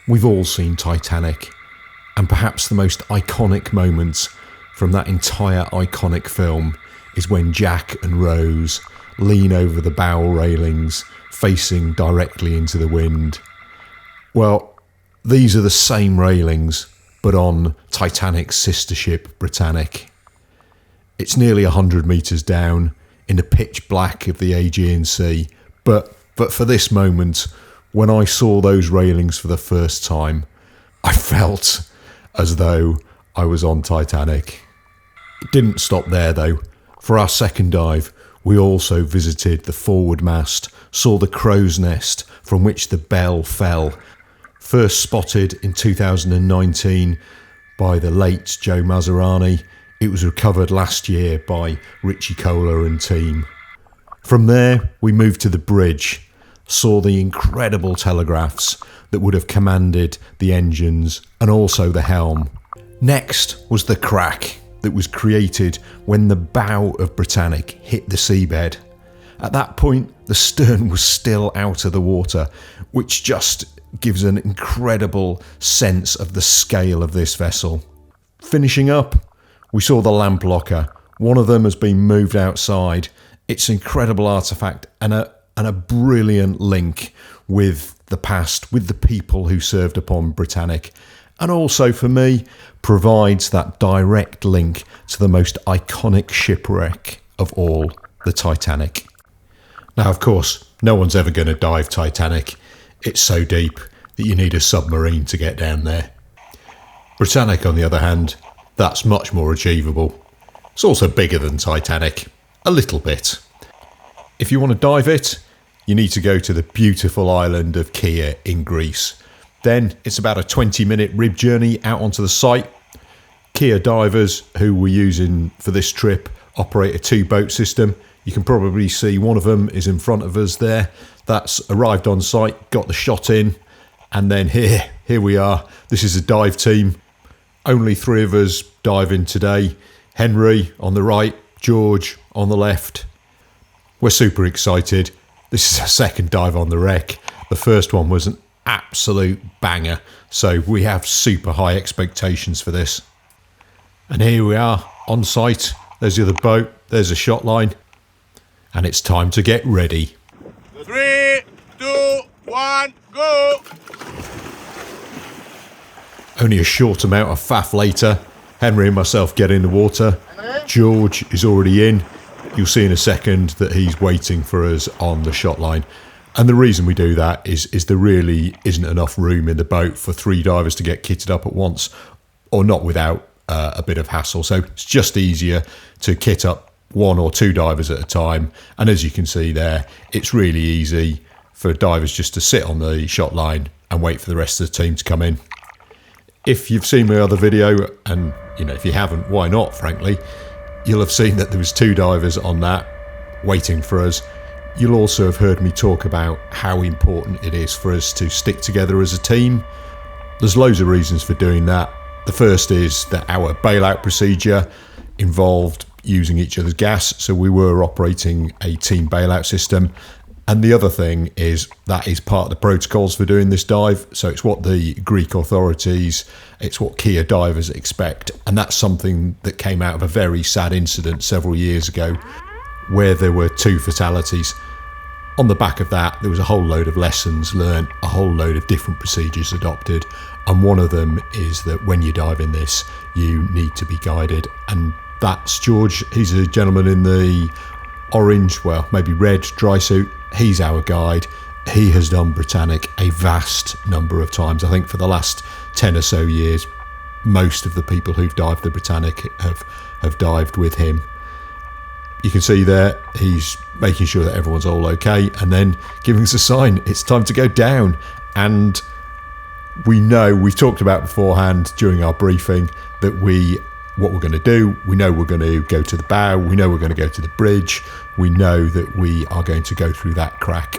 We've all seen Titanic, and perhaps the most iconic moment from that entire iconic film is when Jack and Rose lean over the bow railings, facing directly into the wind. Well, these are the same railings, but on Titanic's sister ship, Britannic. It's nearly 100 metres down in the pitch black of the Aegean Sea, but for this moment, when I saw those railings for the first time, I felt as though I was on Titanic. It didn't stop there though. For our second dive, we also visited the forward mast, saw the crow's nest from which the bell fell, first spotted in 2019 by the late Joe Maserani. It was recovered last year by Richie Kohler and team. From there, we moved to the bridge, saw the incredible telegraphs that would have commanded the engines and also the helm. Next was the crack that was created when the bow of Britannic hit the seabed. At that point, the stern was still out of the water, which just gives an incredible sense of the scale of this vessel. Finishing up, we saw the lamp locker. One of them has been moved outside. It's an incredible artefact and a brilliant link with the past, with the people who served upon Britannic. And also for me, provides that direct link to the most iconic shipwreck of all, the Titanic. Now, of course, no one's ever going to dive Titanic. It's so deep that you need a submarine to get down there. Britannic, on the other hand, that's much more achievable. It's also bigger than Titanic, a little bit. If you want to dive it, you need to go to the beautiful island of Kea in Greece. Then it's about a 20-minute rib journey out onto the site. Kea divers who we're using for this trip operate a two-boat system. You can probably see one of them is in front of us there. That's arrived on site, got the shot in, and then here we are. This is a dive team. Only 3 of us diving today. Henry on the right, George on the left. We're super excited. This is our second dive on the wreck. The first one was an absolute banger, so we have super high expectations for this. And here we are on site. There's the other boat, there's a shot line, and it's time to get ready. 3, 2, 1, go! Only a short amount of faff later, Henry and myself get in the water. George is already in. You'll see in a second that he's waiting for us on the shot line. And the reason we do that is there really isn't enough room in the boat for 3 divers to get kitted up at once, or not without a bit of hassle. So it's just easier to kit up 1 or 2 divers at a time. And as you can see there, it's really easy for divers just to sit on the shot line and wait for the rest of the team to come in. If you've seen my other video, and if you haven't, why not, frankly, you'll have seen that there was 2 divers on that waiting for us. You'll also have heard me talk about how important it is for us to stick together as a team. There's loads of reasons for doing that. The first is that our bailout procedure involved using each other's gas, so we were operating a team bailout system. And the other thing is that is part of the protocols for doing this dive. So it's what the Greek authorities, it's what Kea divers expect. And that's something that came out of a very sad incident several years ago where there were 2 fatalities. On the back of that, there was a whole load of lessons learned, a whole load of different procedures adopted. And one of them is that when you dive in this, you need to be guided. And that's George. He's a gentleman in the orange, well, maybe red dry suit. He's our guide. He has done Britannic a vast number of times. I think for the last 10 or so years, most of the people who've dived the Britannic have dived with him. You can see there, he's making sure that everyone's all okay and then giving us a sign. It's time to go down. And we know, we've talked about beforehand during our briefing that what we're going to do. We know we're going to go to the bow. We know we're going to go to the bridge. We know that we are going to go through that crack,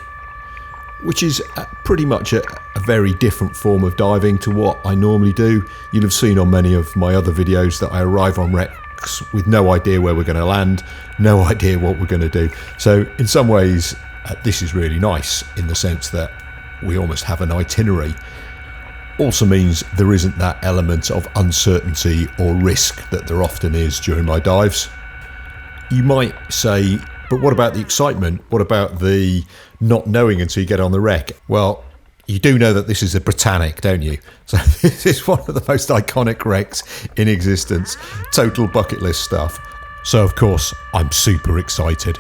which is pretty much a very different form of diving to what I normally do. You'll have seen on many of my other videos that I arrive on wrecks with no idea where we're going to land, no idea what we're going to do. So in some ways, this is really nice in the sense that we almost have an itinerary. Also means there isn't that element of uncertainty or risk that there often is during my dives. You might say, but what about the excitement? What about the not knowing until you get on the wreck? Well, you do know that this is a Britannic, don't you? So this is one of the most iconic wrecks in existence. Total bucket list stuff. So of course, I'm super excited.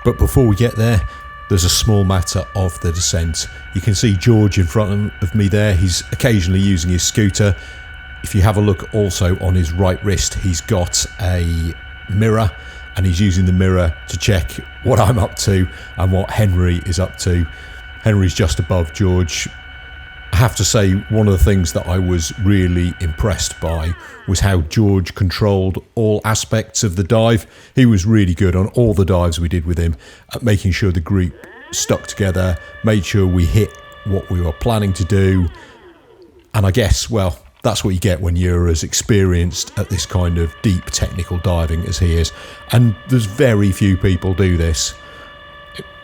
But before we get there, there's a small matter of the descent. You can see George in front of me there. He's occasionally using his scooter. If you have a look also on his right wrist, he's got a mirror, and he's using the mirror to check what I'm up to and what Henry is up to. Henry's just above George. I have to say, one of the things that I was really impressed by was how George controlled all aspects of the dive. He was really good on all the dives we did with him, at making sure the group stuck together, made sure we hit what we were planning to do. And I guess, well, that's what you get when you're as experienced at this kind of deep technical diving as he is. And there's very few people do this.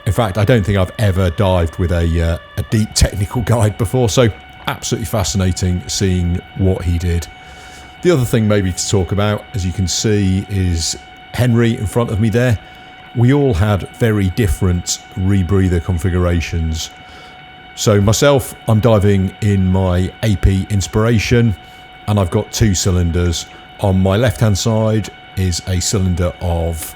In fact, I don't think I've ever dived with a deep technical guide before, so absolutely fascinating seeing what he did. The other thing maybe to talk about, as you can see, is Henry in front of me there. We all had very different rebreather configurations. So myself, I'm diving in my AP Inspiration, and I've got 2 cylinders. On my left-hand side is a cylinder of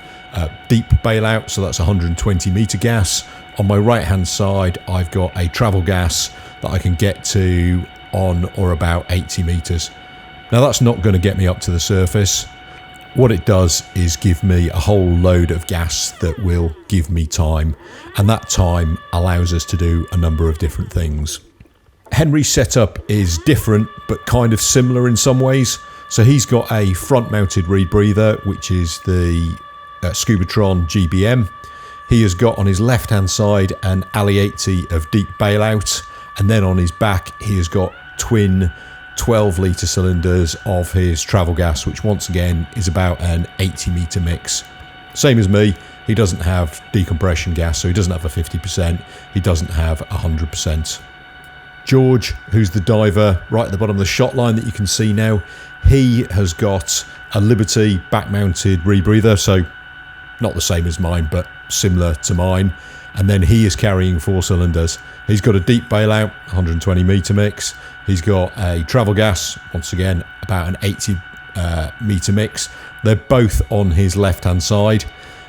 deep bailout, so that's 120 meter gas. On my right hand side, I've got a travel gas that I can get to on or about 80 meters. Now that's not going to get me up to the surface. What it does is give me a whole load of gas that will give me time, and that time allows us to do a number of different things. Henry's setup is different but kind of similar in some ways. So he's got a front mounted rebreather, which is the Scubatron GBM. He has got on his left hand side an Ali 80 of deep bailout, and then on his back he has got twin 12 litre cylinders of his travel gas, which once again is about an 80 metre mix. Same as me, he doesn't have decompression gas, so he doesn't have a 50%, he doesn't have 100%. George, who's the diver right at the bottom of the shot line that you can see now, he has got a Liberty back mounted rebreather, so not the same as mine, but similar to mine. And then he is carrying 4 cylinders. He's got a deep bailout, 120 meter mix. He's got a travel gas, once again, about an 80 meter mix. They're both on his left-hand side.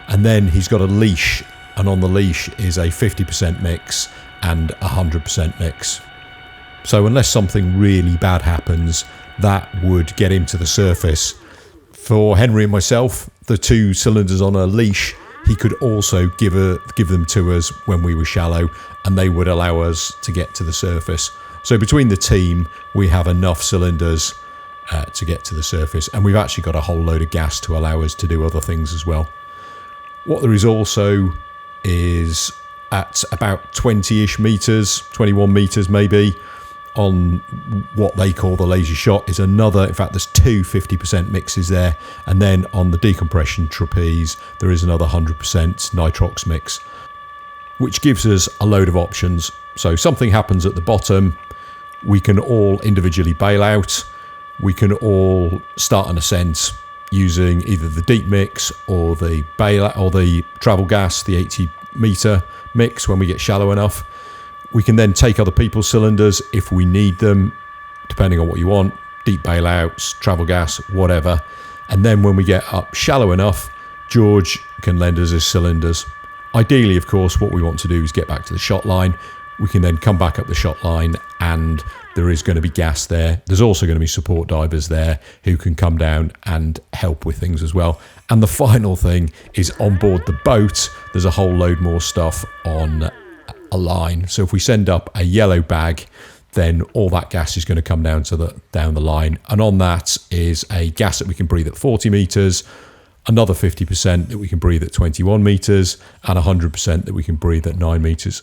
And then he's got a leash, and on the leash is a 50% mix and 100% mix. So unless something really bad happens, that would get him to the surface. For Henry and myself, the 2 cylinders on a leash, he could also give them to us when we were shallow, and they would allow us to get to the surface. So between the team, we have enough cylinders to get to the surface, and we've actually got a whole load of gas to allow us to do other things as well. What there is also is at about 20-ish meters, 21 meters maybe, on what they call the lazy shot is another, in fact there's 2 50% mixes there, and then on the decompression trapeze there is another 100% nitrox mix, which gives us a load of options. So something happens at the bottom, we can all individually bail out, we can all start an ascent using either the deep mix or the bailout or the travel gas, the 80 meter mix when we get shallow enough. We can then take other people's cylinders if we need them, depending on what you want, deep bailouts, travel gas, whatever. And then when we get up shallow enough, George can lend us his cylinders. Ideally, of course, what we want to do is get back to the shot line. We can then come back up the shot line, and there is going to be gas there. There's also going to be support divers there who can come down and help with things as well. And the final thing is, on board the boat, there's a whole load more stuff on a line. So if we send up a yellow bag, then all that gas is going to come down the line, and on that is a gas that we can breathe at 40 meters, another 50% that we can breathe at 21 meters, and 100% that we can breathe at 9 meters.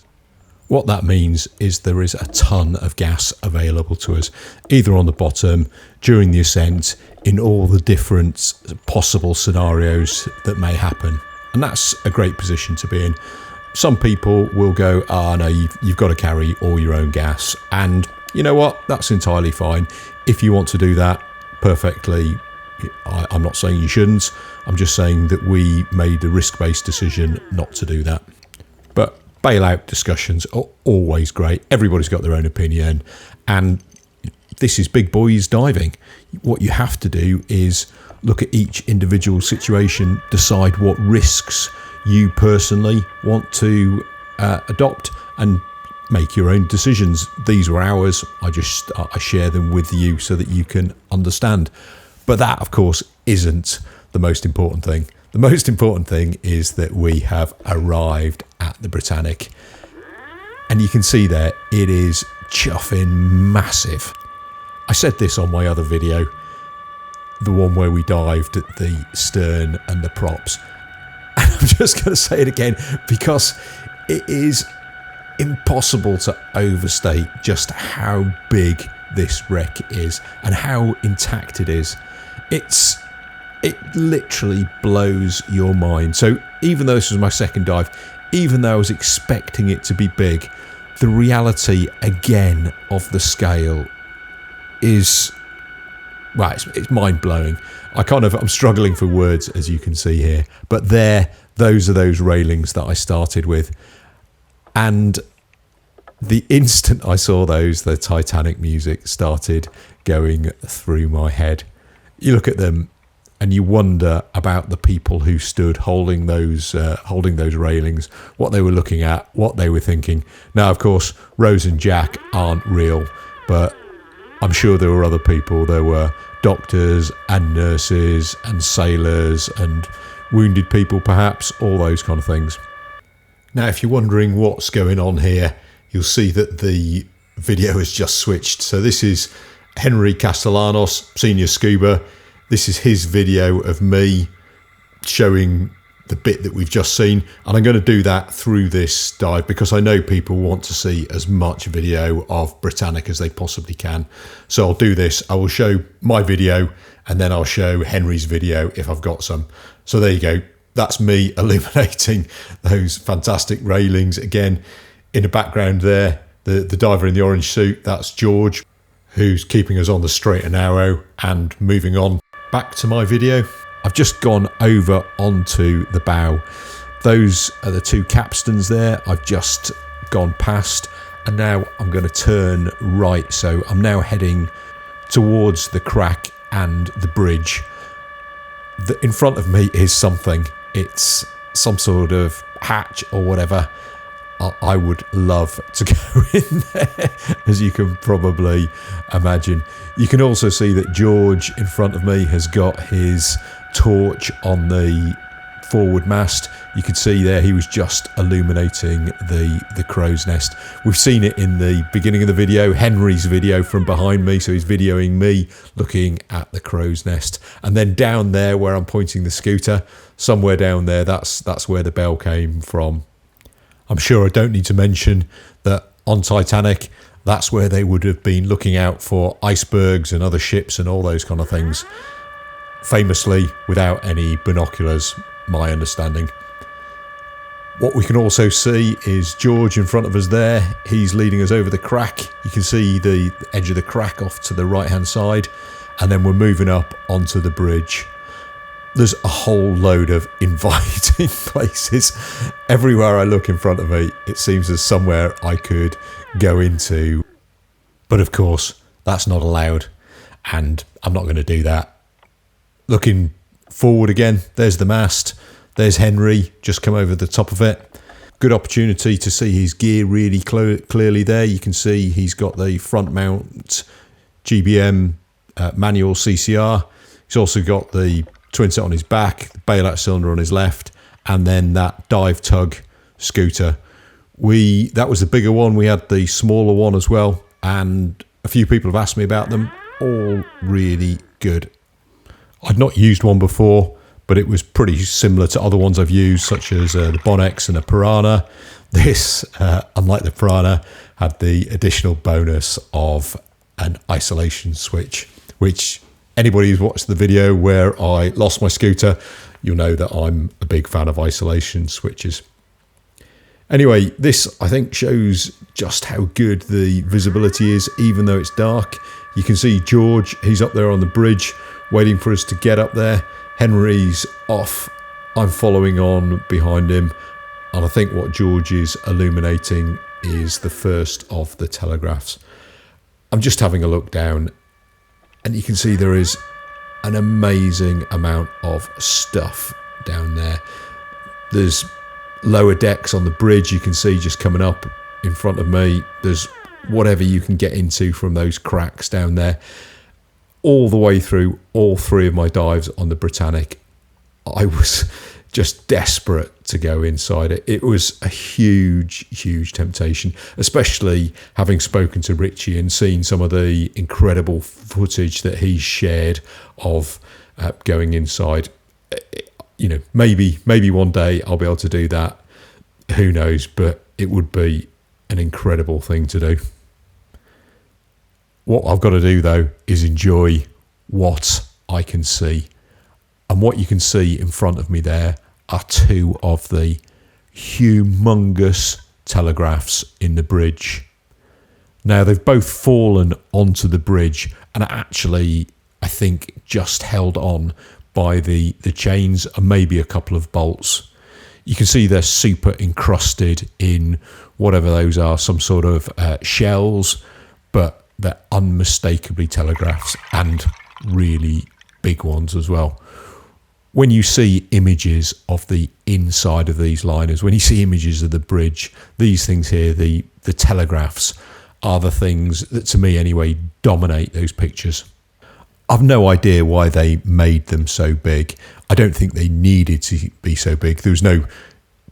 What that means is there is a ton of gas available to us, either on the bottom, during the ascent, in all the different possible scenarios that may happen. And that's a great position to be in. Some people will go, no, you've got to carry all your own gas. And You know what? That's entirely fine. If you want to do that, perfectly. I'm not saying you shouldn't. I'm just saying that we made a risk-based decision not to do that. But bailout discussions are always great. Everybody's got their own opinion. And this is big boys diving. What you have to do is look at each individual situation, decide what risks you personally want to adopt, and make your own decisions. These were ours. I share them with you so that you can understand. But that, of course, isn't the most important thing. The most important thing is that we have arrived at the Britannic. And you can see there, it is chuffing massive. I said this on my other video, the one where we dived at the stern and the props. And I'm just going to say it again because it is impossible to overstate just how big this wreck is and how intact it is. It literally blows your mind. So even though this was my second dive, even though I was expecting it to be big, the reality again of the scale is, well, it's mind-blowing. I'm struggling for words, as you can see here. But those are those railings that I started with. And the instant I saw those, the Titanic music started going through my head. You look at them and you wonder about the people who stood holding those railings, what they were looking at, what they were thinking. Now, of course, Rose and Jack aren't real, but I'm sure there were other people. There were doctors and nurses and sailors and wounded people, perhaps, all those kind of things. Now, if you're wondering what's going on here, you'll see that the video has just switched. So this is Henry Castellanos, senior scuba. This is his video of me showing the bit that we've just seen. And I'm going to do that through this dive because I know people want to see as much video of Britannic as they possibly can. So I'll do this. I will show my video and then I'll show Henry's video if I've got some. So there you go. That's me illuminating those fantastic railings. Again, in the background there, the diver in the orange suit, that's George, who's keeping us on the straight and narrow. And moving on back to my video, I've just gone over onto the bow. Those are the two capstans there. I've just gone past and now I'm going to turn right. So I'm now heading towards the crack and the bridge. In front of me is something. It's some sort of hatch or whatever. I would love to go in there, as you can probably imagine. You can also see that George in front of me has got his torch on the forward mast. You can see there he was just illuminating the crow's nest. We've seen it in the beginning of the video, Henry's video from behind me. So he's videoing me looking at the crow's nest. And then down there where I'm pointing the scooter, somewhere down there, that's where the bell came from. I'm sure I don't need to mention that on Titanic, that's where they would have been looking out for icebergs and other ships and all those kind of things. Famously, without any binoculars, my understanding. What we can also see is George in front of us there. He's leading us over the crack. You can see the edge of the crack off to the right-hand side. And then we're moving up onto the bridge. There's a whole load of inviting places. Everywhere I look in front of me, it seems there's somewhere I could go into. But of course, that's not allowed. And I'm not going to do that. Looking forward again, there's the mast. There's Henry, just come over the top of it. Good opportunity to see his gear really clearly there. You can see he's got the front mount GBM manual CCR. He's also got the twin set on his back, the bailout cylinder on his left, and then that dive tug scooter. That was the bigger one. We had the smaller one as well, and a few people have asked me about them. All really good. I'd not used one before, but it was pretty similar to other ones I've used, such as the Bonex and the Piranha. This, unlike the Piranha, had the additional bonus of an isolation switch, which anybody who's watched the video where I lost my scooter, you'll know that I'm a big fan of isolation switches. Anyway, this I think shows just how good the visibility is, even though it's dark. You can see George, he's up there on the bridge waiting for us to get up there. Henry's off, I'm following on behind him, and I think what George is illuminating is the first of the telegraphs. I'm just having a look down, and you can see there is an amazing amount of stuff down there. There's lower decks on the bridge, you can see just coming up in front of me. There's whatever you can get into from those cracks down there. All the way through all three of my dives on the Britannic, I was just desperate to go inside it. It was a huge temptation, especially having spoken to Richie and seen some of the incredible footage that he's shared of going inside. You know, maybe one day I'll be able to do that. Who knows? But it would be an incredible thing to do. What I've got to do, though, is enjoy what I can see. And what you can see in front of me there are two of the humongous telegraphs in the bridge. Now, they've both fallen onto the bridge and actually, I think, just held on by the chains and maybe a couple of bolts. You can see they're super encrusted in whatever those are, some sort of shells, but they're unmistakably telegraphs, and really big ones as well. When you see images of the inside of these liners, when you see images of the bridge, these things here, the telegraphs, are the things that, to me anyway, dominate those pictures. I've no idea why they made them so big. I don't think they needed to be so big. There was no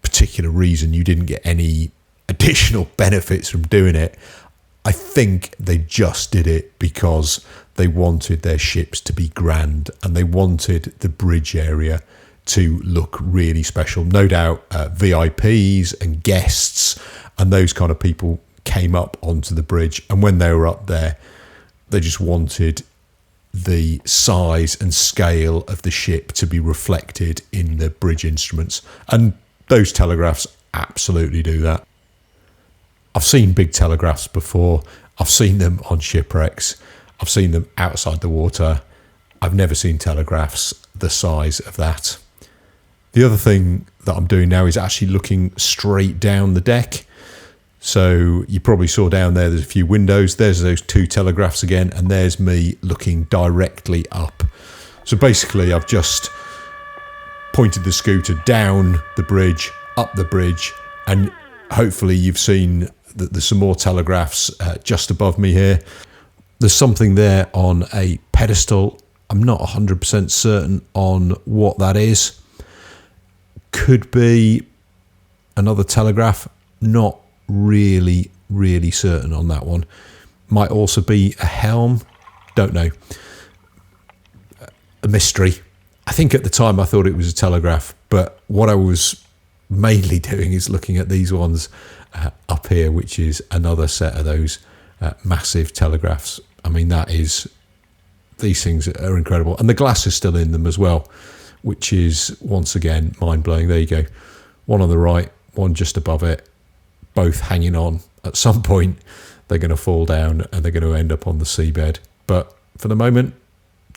particular reason. You didn't get any additional benefits from doing it. I think they just did it because they wanted their ships to be grand and they wanted the bridge area to look really special. No doubt VIPs and guests and those kind of people came up onto the bridge, and when they were up there, they just wanted the size and scale of the ship to be reflected in the bridge instruments, and those telegraphs absolutely do that. I've seen big telegraphs before. I've seen them on shipwrecks. I've seen them outside the water. I've never seen telegraphs the size of that. The other thing that I'm doing now is actually looking straight down the deck. So you probably saw down there's a few windows. There's those two telegraphs again, and there's me looking directly up. So basically I've just pointed the scooter down the bridge, up the bridge, and hopefully you've seen that there's some more telegraphs just above me here. There's something there on a pedestal. I'm not 100% certain on what that is. Could be another telegraph. Not really certain on that one. Might also be a helm. Don't know. A mystery. I think at the time I thought it was a telegraph, but what I was mainly doing is looking at these ones up here, which is another set of those massive telegraphs. I mean, these things are incredible, and the glass is still in them as well, which is once again mind-blowing. There you go, one on the right, one just above it, both hanging on. At some point they're going to fall down and they're going to end up on the seabed, but for the moment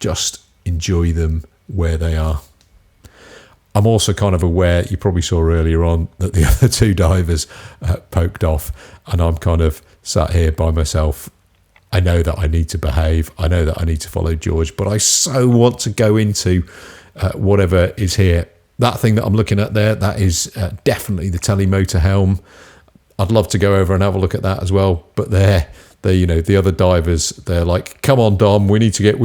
just enjoy them where they are. I'm also kind of aware, you probably saw earlier on, that the other two divers poked off, and I'm kind of sat here by myself. I know that I need to behave. I know that I need to follow George, but I so want to go into whatever is here. That thing that I'm looking at there, that is definitely the telemotor helm. I'd love to go over and have a look at that as well, but the other divers, they're like, come on, Dom, we need to get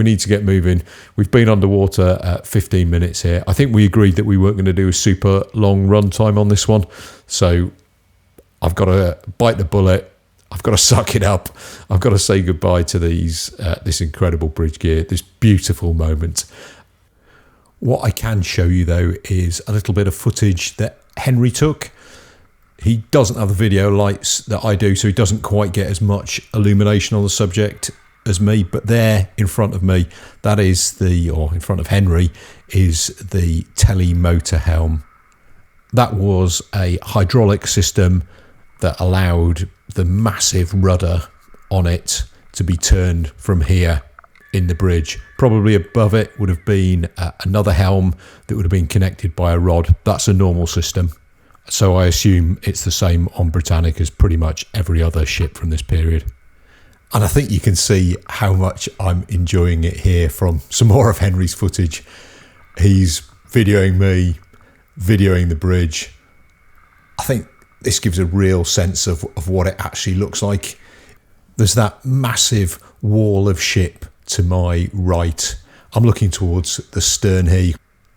moving. We've been underwater 15 minutes here. I think we agreed that we weren't going to do a super long run time on this one, so I've got to bite the bullet. I've got to suck it up. I've got to say goodbye to this incredible bridge gear, this beautiful moment. What I can show you, though, is a little bit of footage that Henry took. He doesn't have the video lights that I do, so he doesn't quite get as much illumination on the subject as me. But there in front of me, in front of Henry, is the telemotor helm. That was a hydraulic system that allowed the massive rudder on it to be turned from here in the bridge. Probably above it would have been another helm that would have been connected by a rod. That's a normal system. So I assume it's the same on Britannic as pretty much every other ship from this period. And I think you can see how much I'm enjoying it here from some more of Henry's footage. He's videoing me, videoing the bridge. I think this gives a real sense of what it actually looks like. There's that massive wall of ship to my right. I'm looking towards the stern here,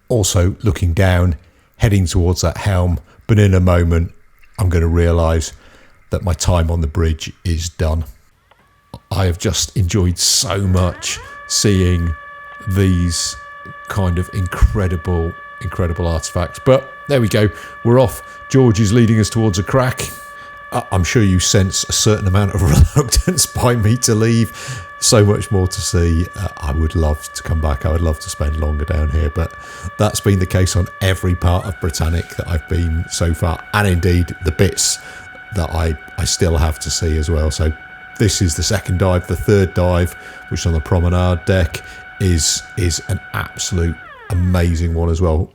also looking down, heading towards that helm. But in a moment, I'm going to realise that my time on the bridge is done. I have just enjoyed so much seeing these kind of incredible artefacts. But there we go. We're off. George is leading us towards a crack. I'm sure you sense a certain amount of reluctance by me to leave. So much more to see. I would love to come back. I would love to spend longer down here, but that's been the case on every part of Britannic that I've been so far, and indeed the bits that I still have to see as well. So this is the second dive. The third dive, which is on the promenade deck, is an absolute amazing one as well.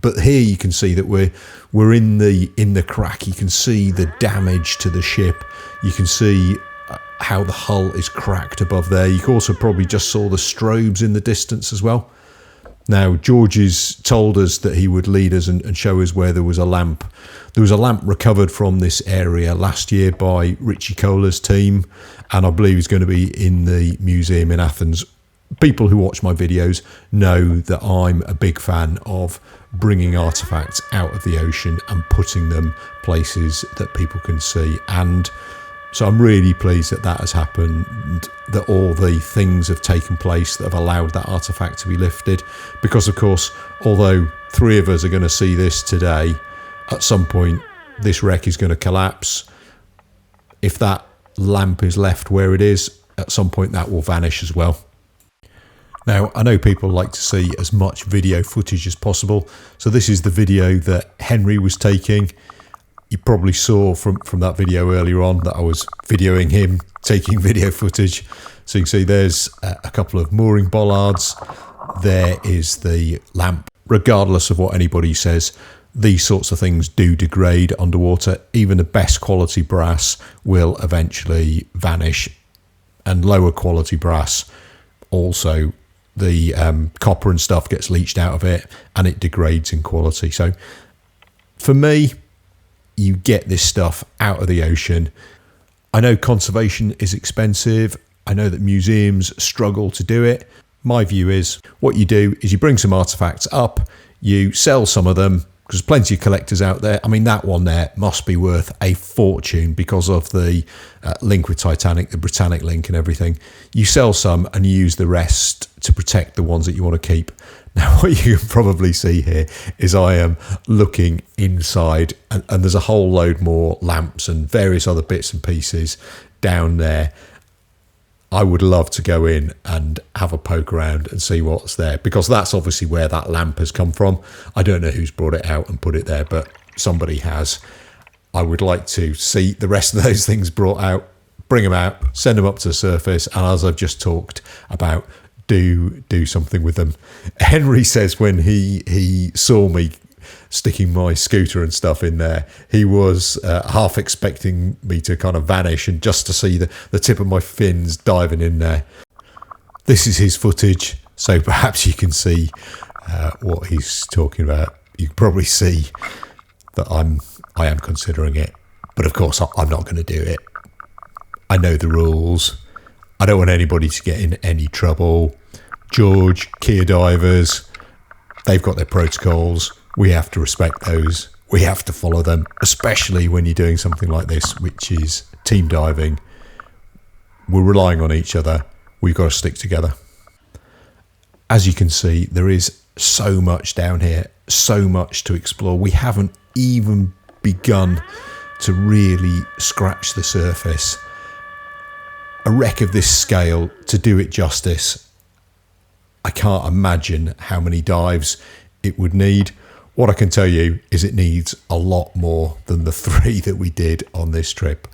But here you can see that we're in the crack. You can see the damage to the ship. You can see how the hull is cracked above there. You also probably just saw the strobes in the distance as well. Now, George has told us that he would lead us and show us where there was a lamp. There was a lamp recovered from this area last year by Richie Cola's team, and I believe he's going to be in the museum in Athens. People who watch my videos know that I'm a big fan of bringing artifacts out of the ocean and putting them places that people can see. And so I'm really pleased that that has happened, that all the things have taken place that have allowed that artefact to be lifted. Because, of course, although 3 of us are going to see this today, at some point this wreck is going to collapse. If that lamp is left where it is, at some point that will vanish as well. Now, I know people like to see as much video footage as possible. So this is the video that Henry was taking. You probably saw from that video earlier on that I was videoing him taking video footage. So you can see there's a couple of mooring bollards. There is the lamp. Regardless of what anybody says, these sorts of things do degrade underwater. Even the best quality brass will eventually vanish, and lower quality brass also, the copper and stuff gets leached out of it and it degrades in quality. So for me, you get this stuff out of the ocean. I know conservation is expensive. I know that museums struggle to do it. My view is what you do is you bring some artifacts up, you sell some of them, because there's plenty of collectors out there. I mean, that one there must be worth a fortune because of the link with Titanic, the Britannic link and everything. You sell some and you use the rest to protect the ones that you want to keep. Now, what you can probably see here is I am looking inside, and there's a whole load more lamps and various other bits and pieces down there. I would love to go in and have a poke around and see what's there, because that's obviously where that lamp has come from. I don't know who's brought it out and put it there, but somebody has. I would like to see the rest of those things brought out, bring them out, send them up to the surface, and as I've just talked about, do something with them. Henry says when he saw me sticking my scooter and stuff in there, he was half expecting me to kind of vanish and just to see the tip of my fins diving in there. This is his footage, so perhaps you can see what he's talking about. You can probably see that I am considering it, but of course I'm not going to do it. I know the rules. I don't want anybody to get in any trouble. George, Kia divers, they've got their protocols. We have to respect those. We have to follow them, especially when you're doing something like this, which is team diving. We're relying on each other. We've got to stick together. As you can see, there is so much down here, so much to explore. We haven't even begun to really scratch the surface. A wreck of this scale, to do it justice, I can't imagine how many dives it would need. What I can tell you is it needs a lot more than the 3 that we did on this trip.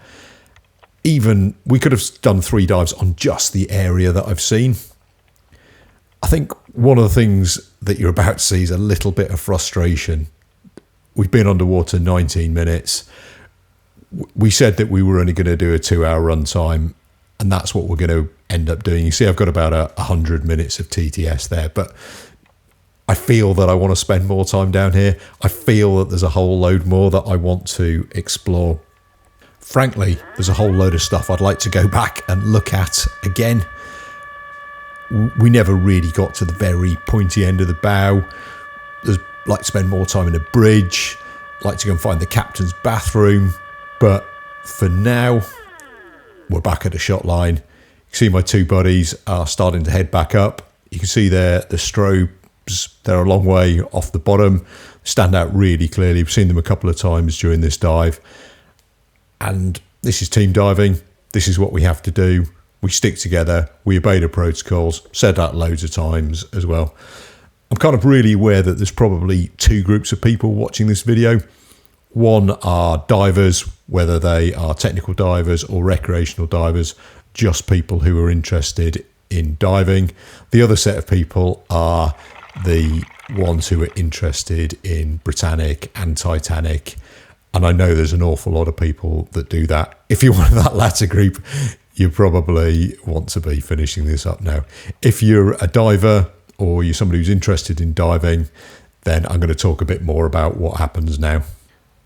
Even we could have done 3 dives on just the area that I've seen. I think one of the things that you're about to see is a little bit of frustration. We've been underwater 19 minutes. We said that we were only going to do a 2-hour run time, and that's what we're going to end up doing. You see, I've got about 100 minutes of TTS there, but I feel that I want to spend more time down here. I feel that there's a whole load more that I want to explore. Frankly, there's a whole load of stuff I'd like to go back and look at again. We never really got to the very pointy end of the bow. I'd like to spend more time in a bridge. I'd like to go and find the captain's bathroom. But for now, we're back at the shot line. You can see my 2 buddies are starting to head back up. You can see there the strobes, they're a long way off the bottom, stand out really clearly. We've seen them a couple of times during this dive. And this is team diving. This is what we have to do. We stick together. We obey the protocols. Said that loads of times as well. I'm kind of really aware that there's probably 2 groups of people watching this video. One are divers, whether they are technical divers or recreational divers, just people who are interested in diving. The other set of people are the ones who are interested in Britannic and Titanic. And I know there's an awful lot of people that do that. If you're one of that latter group, you probably want to be finishing this up now. If you're a diver or you're somebody who's interested in diving, then I'm going to talk a bit more about what happens now.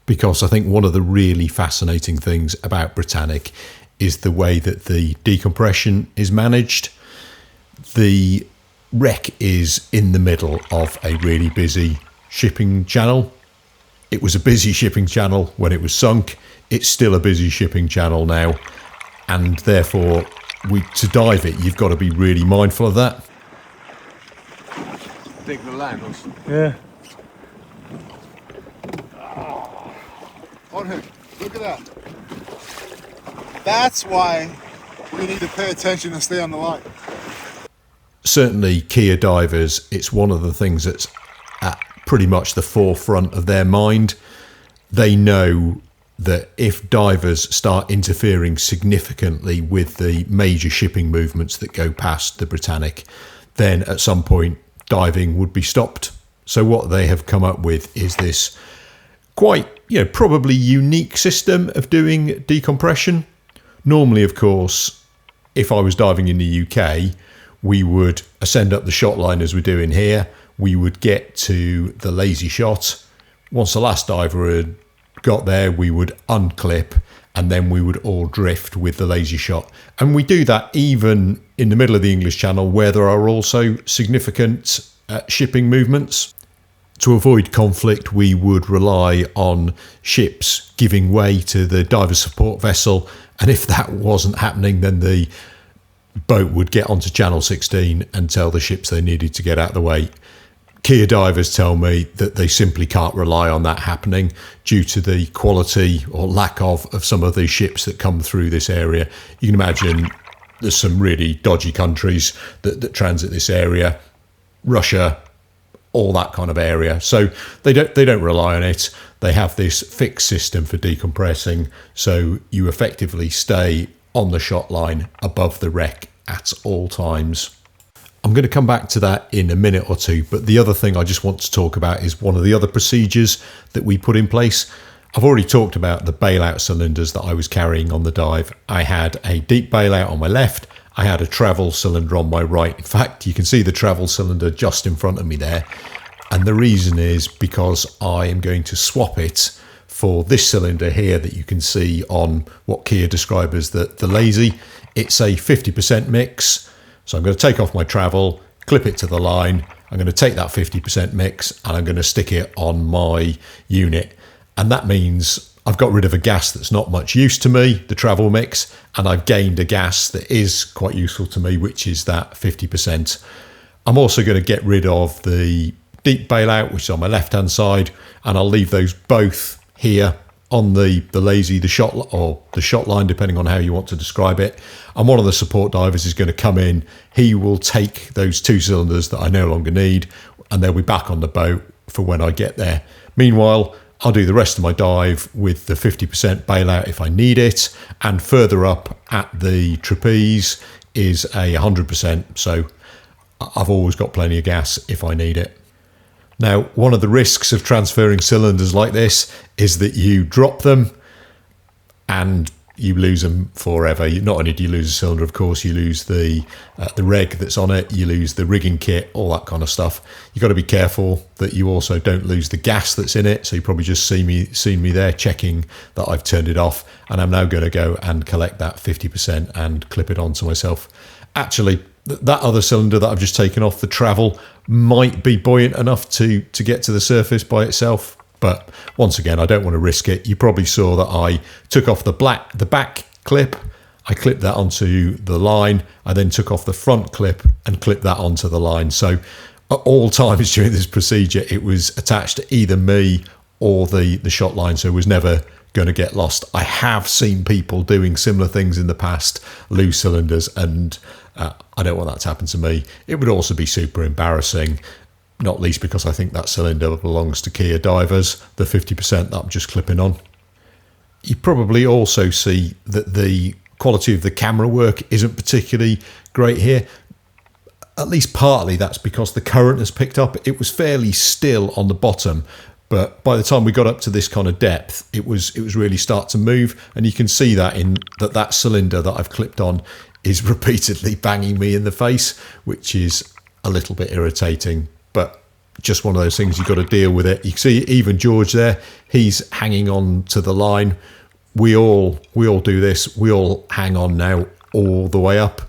Because I think one of the really fascinating things about Britannic is the way that the decompression is managed. The wreck is in the middle of a really busy shipping channel. It was a busy shipping channel when it was sunk. It's still a busy shipping channel now. And therefore, to dive it, you've got to be really mindful of that. Take the line also. Yeah. On him. Look at that. That's why we need to pay attention and stay on the line. Certainly, Kia divers, it's one of the things that's at pretty much the forefront of their mind. They know that if divers start interfering significantly with the major shipping movements that go past the Britannic, then at some point diving would be stopped. So what they have come up with is this quite, probably unique system of doing decompression. Normally, of course, if I was diving in the UK, we would ascend up the shot line as we're doing here. We would get to the lazy shot. Once the last diver had got there, we would unclip and then we would all drift with the lazy shot. And we do that even in the middle of the English Channel where there are also significant shipping movements. To avoid conflict, we would rely on ships giving way to the diver support vessel. And if that wasn't happening, then the boat would get onto Channel 16 and tell the ships they needed to get out of the way. Kia divers tell me that they simply can't rely on that happening due to the quality or lack of some of the ships that come through this area. You can imagine there's some really dodgy countries that transit this area, Russia, all that kind of area. So they don't rely on it. They have this fixed system for decompressing, so you effectively stay on the shot line above the wreck at all times. I'm going to come back to that in a minute or two, but the other thing I just want to talk about is one of the other procedures that we put in place. I've already talked about the bailout cylinders that I was carrying on the dive. I had a deep bailout on my left. I had a travel cylinder on my right. In fact, you can see the travel cylinder just in front of me there. And the reason is because I am going to swap it for this cylinder here that you can see on what Kia describe as the lazy. It's a 50% mix. So I'm going to take off my travel, clip it to the line. I'm going to take that 50% mix and I'm going to stick it on my unit. And that means I've got rid of a gas that's not much use to me, the travel mix, and I've gained a gas that is quite useful to me, which is that 50%. I'm also going to get rid of the deep bailout, which is on my left-hand side, and I'll leave those both here on the lazy, the shot line, depending on how you want to describe it. And one of the support divers is going to come in. He will take those two cylinders that I no longer need, and they'll be back on the boat. for when I get there. Meanwhile, I'll do the rest of my dive with the 50% bailout if I need it, and further up at the trapeze is a 100%, so I've always got plenty of gas if I need it. Now, one of the risks of transferring cylinders like this is that you drop them and you lose them forever. Not only do you lose a cylinder, of course, you lose the reg that's on it, you lose the rigging kit, all that kind of stuff. You've got to be careful that you also don't lose the gas that's in it. So you probably just seen me there checking that I've turned it off, and I'm now going to go and collect that 50% and clip it onto myself. Actually, that other cylinder that I've just taken off the travel might be buoyant enough to get to the surface by itself. But once again, I don't want to risk it. You probably saw that I took off the back clip. I clipped that onto the line. I then took off the front clip and clipped that onto the line. So at all times during this procedure, it was attached to either me or the shot line, so it was never going to get lost. I have seen people doing similar things in the past, lose cylinders, and I don't want that to happen to me. It would also be super embarrassing, not least because I think that cylinder belongs to Kia divers, the 50% that I'm just clipping on. You probably also see that the quality of the camera work isn't particularly great here. At least partly that's because the current has picked up. It was fairly still on the bottom, but by the time we got up to this kind of depth, it was really start to move, and you can see that in that cylinder that I've clipped on is repeatedly banging me in the face, which is a little bit irritating, but just one of those things, you've got to deal with it. You can see even George there, he's hanging on to the line. We all do this. We all hang on now all the way up,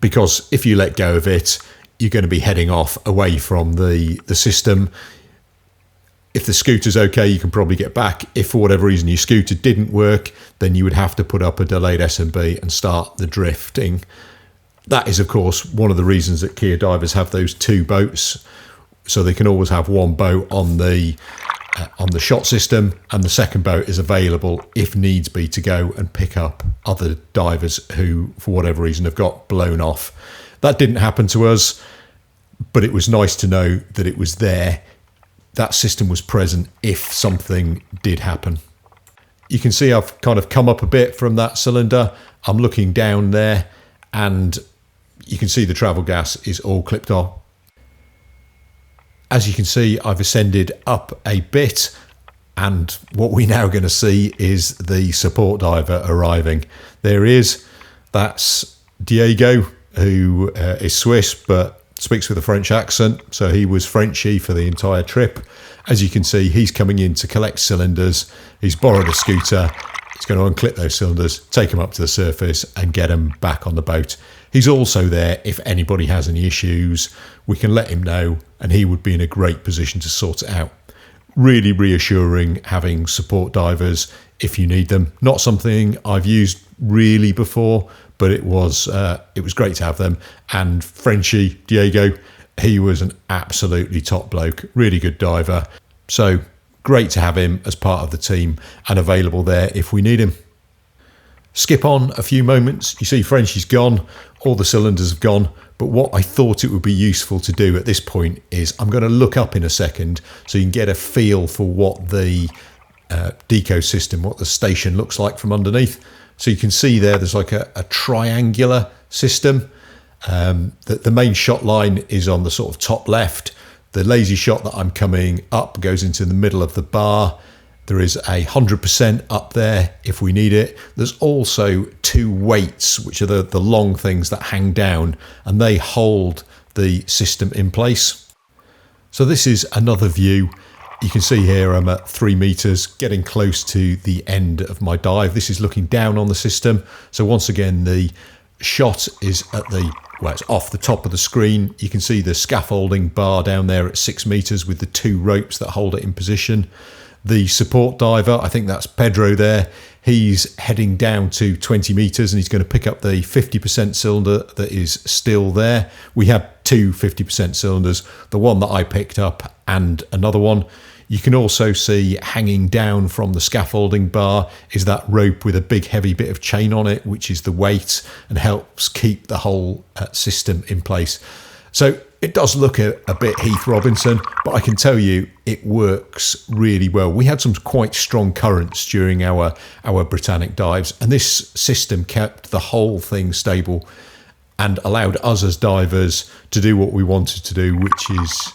because if you let go of it, you're going to be heading off away from the system. If the scooter's okay, you can probably get back. If for whatever reason your scooter didn't work, then you would have to put up a delayed SMB and start the drifting. That is, of course, one of the reasons that Kia divers have those two boats, so they can always have one boat on the shot system, and the second boat is available if needs be to go and pick up other divers who, for whatever reason, have got blown off. That didn't happen to us, but it was nice to know that it was there. That system was present if something did happen. You can see I've kind of come up a bit from that cylinder. I'm looking down there, and you can see the travel gas is all clipped off. As you can see, I've ascended up a bit, and what we're now going to see is the support diver arriving. There he is. That's Diego, who is Swiss but speaks with a French accent, so he was Frenchy for the entire trip. As you can see, he's coming in to collect cylinders. He's borrowed a scooter. He's going to unclip those cylinders, take them up to the surface and get them back on the boat. He's also there if anybody has any issues. We can let him know, and he would be in a great position to sort it out. Really reassuring having support divers if you need them. Not something I've used really before, but it was great to have them. And Frenchie, Diego, he was an absolutely top bloke, really good diver. So great to have him as part of the team and available there if we need him. Skip on a few moments. You see Frenchie's gone, all the cylinders have gone, but what I thought it would be useful to do at this point is I'm going to look up in a second so you can get a feel for what the Deco system, what the station looks like from underneath. So you can see there's like a triangular system. The main shot line is on the sort of top left. The lazy shot that I'm coming up goes into the middle of the bar. There is 100% up there if we need it. There's also two weights, which are the long things that hang down, and they hold the system in place. So this is another view. You can see here I'm at 3 meters, getting close to the end of my dive. This is looking down on the system. So once again, the shot is at it's off the top of the screen. You can see the scaffolding bar down there at 6 meters with the two ropes that hold it in position. The support diver, I think that's Pedro there, he's heading down to 20 meters and he's going to pick up the 50% cylinder that is still there. We had two 50% cylinders, the one that I picked up and another one. You can also see hanging down from the scaffolding bar is that rope with a big heavy bit of chain on it, which is the weight and helps keep the whole system in place. So it does look a bit Heath Robinson, but I can tell you it works really well. We had some quite strong currents during our Britannic dives, and this system kept the whole thing stable and allowed us as divers to do what we wanted to do, which is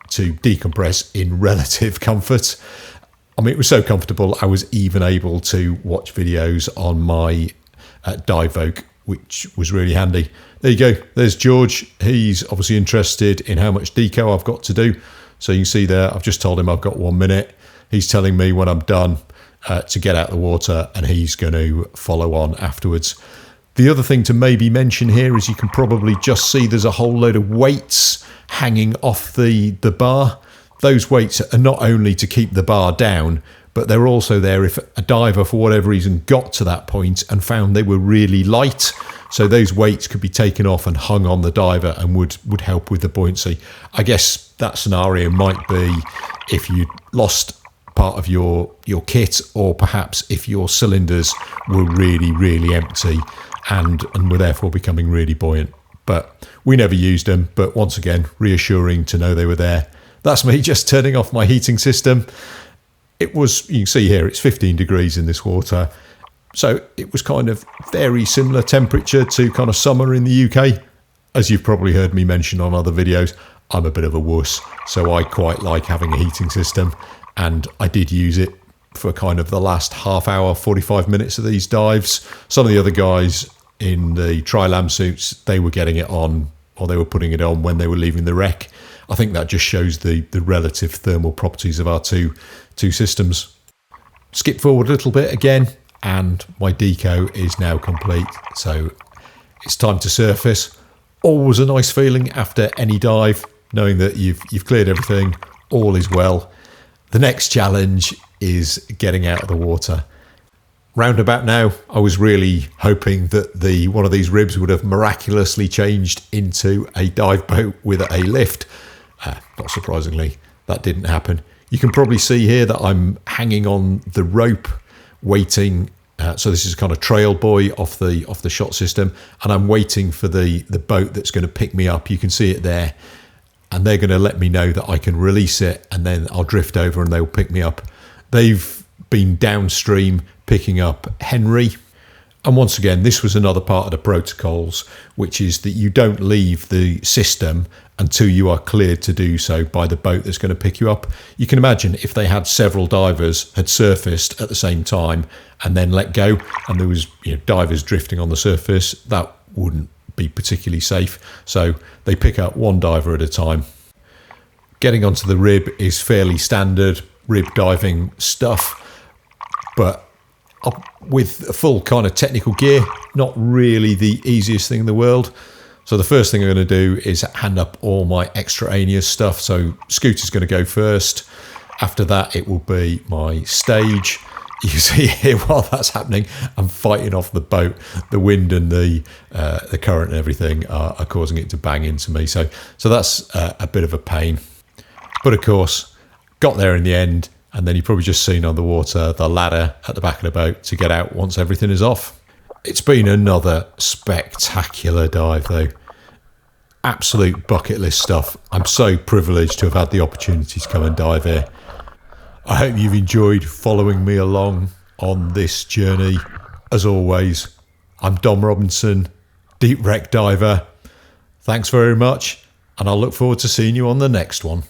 to decompress in relative comfort. I mean, it was so comfortable, I was even able to watch videos on my Divoke, which was really handy. There you go. There's George. He's obviously interested in how much deco I've got to do. So you can see there, I've just told him I've got 1 minute. He's telling me when I'm done to get out of the water, and he's going to follow on afterwards. The other thing to maybe mention here is you can probably just see there's a whole load of weights hanging off the bar. Those weights are not only to keep the bar down, but they're also there if a diver, for whatever reason, got to that point and found they were really light. So those weights could be taken off and hung on the diver and would help with the buoyancy. I guess that scenario might be if you lost part of your kit, or perhaps if your cylinders were really, really empty and were therefore becoming really buoyant. But we never used them. But once again, reassuring to know they were there. That's me just turning off my heating system. It was, you can see here, it's 15 degrees in this water. So it was kind of very similar temperature to kind of summer in the UK. As you've probably heard me mention on other videos, I'm a bit of a wuss, so I quite like having a heating system. And I did use it for kind of the last half hour, 45 minutes of these dives. Some of the other guys in the tri-lam suits, they were getting it on, or they were putting it on when they were leaving the wreck. I think that just shows the relative thermal properties of our two systems. Skip forward a little bit again, and my deco is now complete. So it's time to surface. Always a nice feeling after any dive, knowing that you've cleared everything, all is well. The next challenge is getting out of the water. Roundabout now, I was really hoping that one of these ribs would have miraculously changed into a dive boat with a lift. Not surprisingly, that didn't happen. You can probably see here that I'm hanging on the rope, waiting. So this is kind of trail buoy off the shot system, and I'm waiting for the boat that's going to pick me up. You can see it there, and they're going to let me know that I can release it, and then I'll drift over and they'll pick me up. They've been downstream picking up Henry. And once again, this was another part of the protocols, which is that you don't leave the system until you are cleared to do so by the boat that's going to pick you up. You can imagine if they had several divers had surfaced at the same time and then let go, and there was divers drifting on the surface, that wouldn't be particularly safe. So they pick up one diver at a time. Getting onto the rib is fairly standard rib diving stuff, but with a full kind of technical gear, not really the easiest thing in the world. So the first thing I'm going to do is hand up all my extraneous stuff. So Scooter's going to go first. After that, it will be my stage. You can see here while that's happening, I'm fighting off the boat. The wind and the current and everything are causing it to bang into me. So that's a bit of a pain. But of course, got there in the end. And then you've probably just seen on the water the ladder at the back of the boat to get out once everything is off. It's been another spectacular dive though. Absolute bucket list stuff. I'm so privileged to have had the opportunity to come and dive here. I hope you've enjoyed following me along on this journey. As always, I'm Dom Robinson, Deep Wreck Diver. Thanks very much, and I'll look forward to seeing you on the next one.